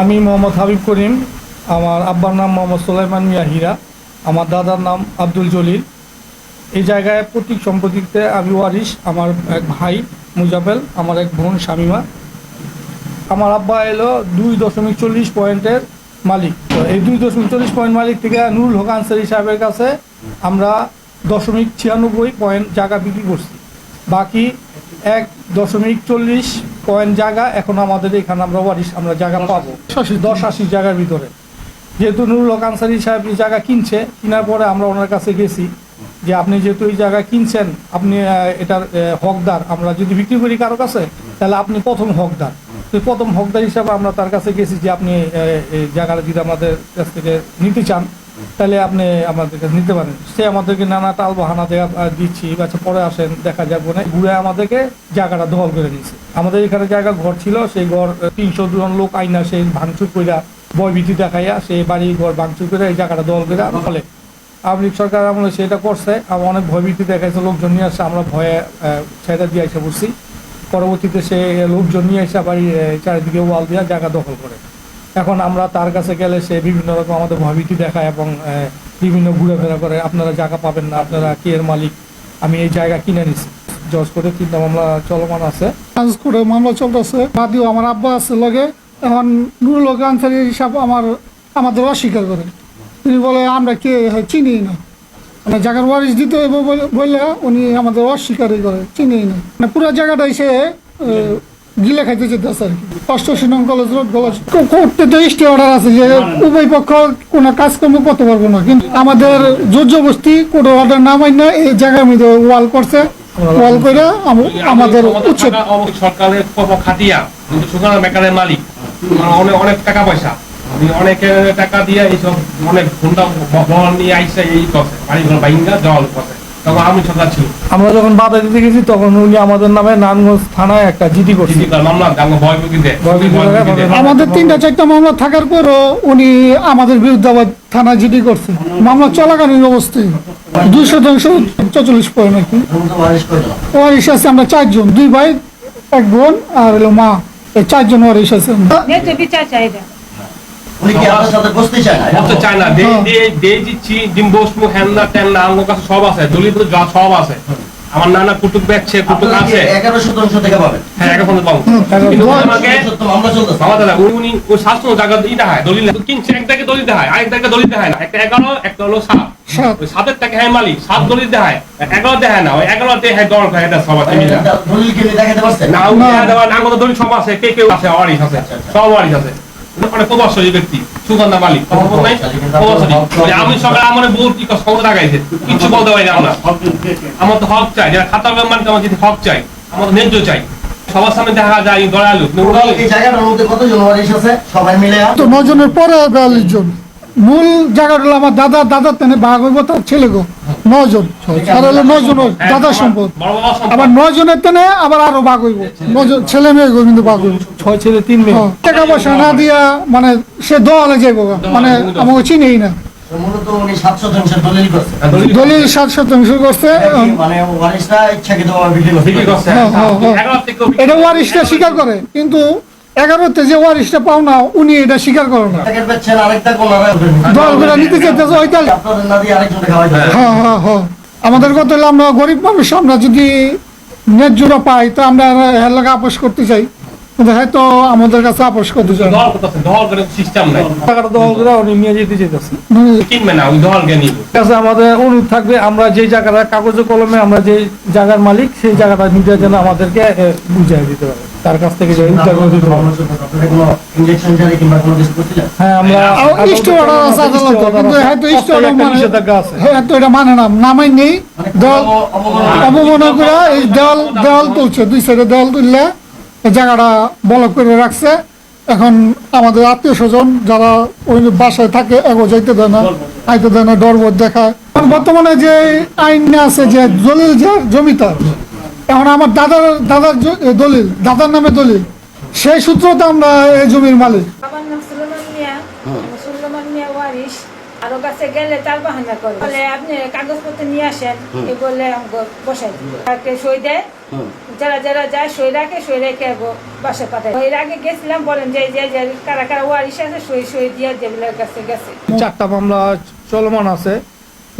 আমি মোহাম্মদ হাবিব করিম। আমার আব্বার নাম মোহাম্মদ সুলাইমান মিয়া হীরা। আমার দাদার নাম আব্দুল জলিল। এই জায়গায় প্রতীক সম্পত্তিতে আমি ওয়ারিশ। আমার এক ভাই মুজাবেল, আমার এক বোন শামিমা। আমার আব্বা এলো 2.40 পয়েন্টের মালিক। তো এই 2.40 পয়েন্ট মালিক থেকে নুরুল হক আনসারী সাহেবের কাছে আমরা 0.96 পয়েন্ট জায়গা বিক্রি করছি। বাকি 1.40 পয়েন্ট জায়গা এখন আমাদের এখানে আমরা ওয়ারিশ, আমরা জায়গা পাবো 10-80 জায়গার ভিতরে। যেহেতু নুরুল হক আনসারী সাহেব এই জায়গা কিনছে, কেনার পরে আমরা ওনার কাছে গেছি যে আপনি যেহেতু এই জায়গা কিনছেন, আপনি এটার হকদার। আমরা যদি বিক্রি করি কারো কাছে, তাহলে আপনি প্রথম হকদার। তো প্রথম হকদার হিসাবে আমরা তার কাছে গেছি যে আপনি এই জায়গাটা যদি আমাদের কাছ থেকে নিতে চান, তাহলে আপনি আমাদের কাছে নিতে পারেন। সে আমাদেরকে নানা টাল বাহানা দিচ্ছি, আচ্ছা পরে আসেন দেখা যাবে না, ঘুরে আমাদেরকে জায়গাটা দখল করে নিয়েছে। আমাদের এখানে জায়গা ঘর ছিল, সেই ঘর 300 জন লোক আইনা সেই ভাঙচুর কইরা ভয়ভীতি দেখাইয়া সেই বাড়ি ঘর ভাঙচুর করে এই জায়গাটা দখল করে ফলে আওয়ামী লীগ সরকার আমলে সেটা করছে। আমরা অনেক ভয়ভীতি দেখাইছে, লোকজন নিয়ে আসছে, আমরা ভয়ে ছেড়ে দিয়ে এসে বসছি। পরবর্তীতে সে লোকজন নিয়ে এসে বাড়ি চারিদিকে ওয়াল দিয়ে জায়গা দখল করে। এখন আমরা তার কাছে গেলে সে বিভিন্ন রকম আমাদের ভয়ভীতি দেখায় এবং বিভিন্ন ঘুরেফেরা করে, আপনারা জায়গা পাবেন না, আপনারা কে এর মালিক, আমি এই জায়গা কিনে নিছি। জজ করে 3টা মামলা চলমান আছে, করে মামলা চলতেছে। বাদিও আমার আব্বা আছে লগে। এখন নুরুল হক আনসারী হিসাব আমাদের অস্বীকার করে। তিনি বলে আমরা কে চিনি না, মানে জায়গার ওয়ারিশ দিতে হইব বললে উনি আমাদের অস্বীকারই করে, চিনি না। মানে পুরো জায়গাটা এসে গিলে খাইতে যেতেছে আর কি। 88 নং কলেজ রোড কলেজ করতে তো স্টে অর্ডার আছে যে উভয় পক্ষ কোনো কাজকর্ম করতে পারবো না, কিন্তু আমাদের জোর জবরদস্তি কোনো অর্ডার না মান্য এই জায়গার মধ্যে ওয়াল করছে। ওয়াল করে আমাদের সরকারের খাটিয়া কিন্তু সুগার মেকারের মালিক অনেক টাকা পয়সা, অনেক টাকা দিয়ে এইসব অনেক ঘন্টা বল নিয়ে আইসে এই করছে, বাড়িঘর ভাইঙ্গা জল করছে। তখন আমি সরকার ছিল, আমরা যখন বাধা দিতে গেছি তখন উনি আমাদের নামে নারায়ণগঞ্জ থানায় একটা জিডি করছে। আমাদের 3-4টা মামলা থাকার পরও উনি আমাদের বিরুদ্ধে আবার থানা জিডি করছে। মামলা চলাকালীন অবস্থায় 244 পয়েন্ট আর কি ওয়ারিশ আছে। আমরা 4 জন, 2 ভাই 1 বোন আর হলো মা, এই 4 জন ওয়ারিশ আছে। সব আছে, দলিত সব আছে। আমার নানা কুটুক বেচছে, কুটুক আছে 11 শতাংশ থেকে পাবেন। হ্যাঁ 11% পাবো। কিন্তু আমাকে বাবা উনি ওই শাস্ত্র জায়গা দিতে হয়, দলিল কিনছে, একটাকে দলিল দেয়, আরেকটাকে দলিল দেয় না। একটা 11, একটা হলো 7। ওই 7-এর টাকা হ্যাঁ মালিক, 7 দলিল দেয়, 11 দেয় না। ওই 11-তে হ্যাঁ দল খায়, এটা সব আছে মিলে। দলিল কি দেখাতে পারছে না? উনি দেওয়া না, আমাদের দলিল সব আছে, কেউ আছে, ওয়ারিশ আছে, সব ওয়ারিশ আছে। অনেক প্রভাবশালী ব্যক্তি, সুগন্ধা মালিক, আমি সকালে আমার বউ কি ক্ষমতা লাগাইছে, কিছু বলতে পারি না। আমার তো হক চাই, যারা খাতা মানকে আমার যদি হক চাই, আমার ন্যায্য চাই। সবার সামনে দেখা যায় দয়ালু। এই জায়গাটার মধ্যে কতজন ওয়ারিশ আছে সবাই মিলে? তো 9 জনের পরে 42 জন। মূল জায়গাটা হলো আমার দাদার তেনে ভাগ হইব, তার ছেলে গো 9 জন, আর হলো 9 জন দাদার সম্পদ। আবার 9 জনের তেনে আবার আরো ভাগ হইব, 9 জন ছেলে মেয়ে গো, কিন্তু ভাগ হইব 6 ছেলে 3 মেয়ে। টাকা পয়সা না দিয়া মানে সে দলে যাইব, মানে আমাকে চিনেই না। মূলত উনি 7 শতাংশ দলিল করছে, দলিল 7 শতাংশ করছে, মানে ওয়ারিশরা ইচ্ছাকৃতভাবে বিক্রি করছে। এটা ওয়ারিশটা স্বীকার করে, কিন্তু 11তে যে ওয়ারিশটা পাও না উনি এটা স্বীকার করে না। দল করে নিতে চাইতেছে ওইটা। হ্যাঁ হ্যাঁ হ্যাঁ, আমাদের কথা হলো আমরা গরিব মানুষ, আমরা যদি ন্যায্যটা পাই তো আমরা এর লাগে আপোষ করতে চাই, কিন্তু হয়তো আমাদের কাছে আপোষ করতে চাই। আমাদের অনুরোধ থাকবে, আমরা যে জায়গাটা কাগজে কলমে আমরা যে জায়গার মালিক, সেই জায়গাটা নিজের জন্য আমাদেরকে বুঝিয়ে দিতে পারে, তার কাছ থেকে যে হ্যাঁ আমরা এটা মানে না, নামাই নেই দেওয়াল অবমাননা করে এই দেওয়াল তুলছে, 2 সাইডে দেওয়াল তুললে জায়গাটা ব্লক করে রাখছে। এখন আমাদের আত্মীয় স্বজন যারা ওই বাসায় থাকে এগো যাইতে দেয় না, আইতে দেয় না, ডরবোধ দেখায়। বর্তমানে যে আইন আছে যে দলিল যে জমিদার, এখন আমার দাদার দলিল, দাদার নামে দলিল, সেই সূত্রতে আমরা এই জমির মালিক। বাবার নাম সুলেমান মিয়া, সুলেমান মিয়া ওয়ারিশ। আর কারো কাছে গেলে তার বাহানা করে বলে আপনি কাগজপত্র নিয়ে আসেন এ বলে আমাকে বসাই দিই তাকে সই দেয় যারা যারা যায় সই রাখে সই রেখে বাসা পাঠায় এর আগে গেছিলাম বলেন যে কারা কারা ওয়ারিশ আছে সই সই দিয়ে যেগুলোর কাছে গেছে 4টা মামলা চলমান আছে।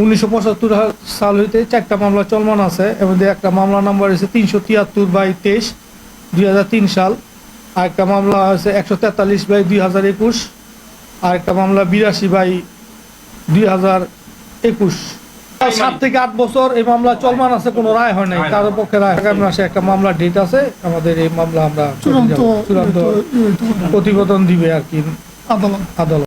1975 সাল হইতে 4টা মামলা চলমান আছে। এর মধ্যে একটা মামলা নাম্বার হচ্ছে 373/23 2003 সাল। আর একটা মামলা হচ্ছে 143/2021। আর একটা মামলা 82/2021। 7 থেকে 8 বছর এই মামলা চলমান আছে, কোনো রায় হয় নাই। কারো পক্ষে রায় আগামী মাসে একটা মামলা ডেট আছে। আমাদের এই মামলা আমরা চূড়ান্ত চূড়ান্ত প্রতিবেদন দিবে আর কি আদালত। আদালত।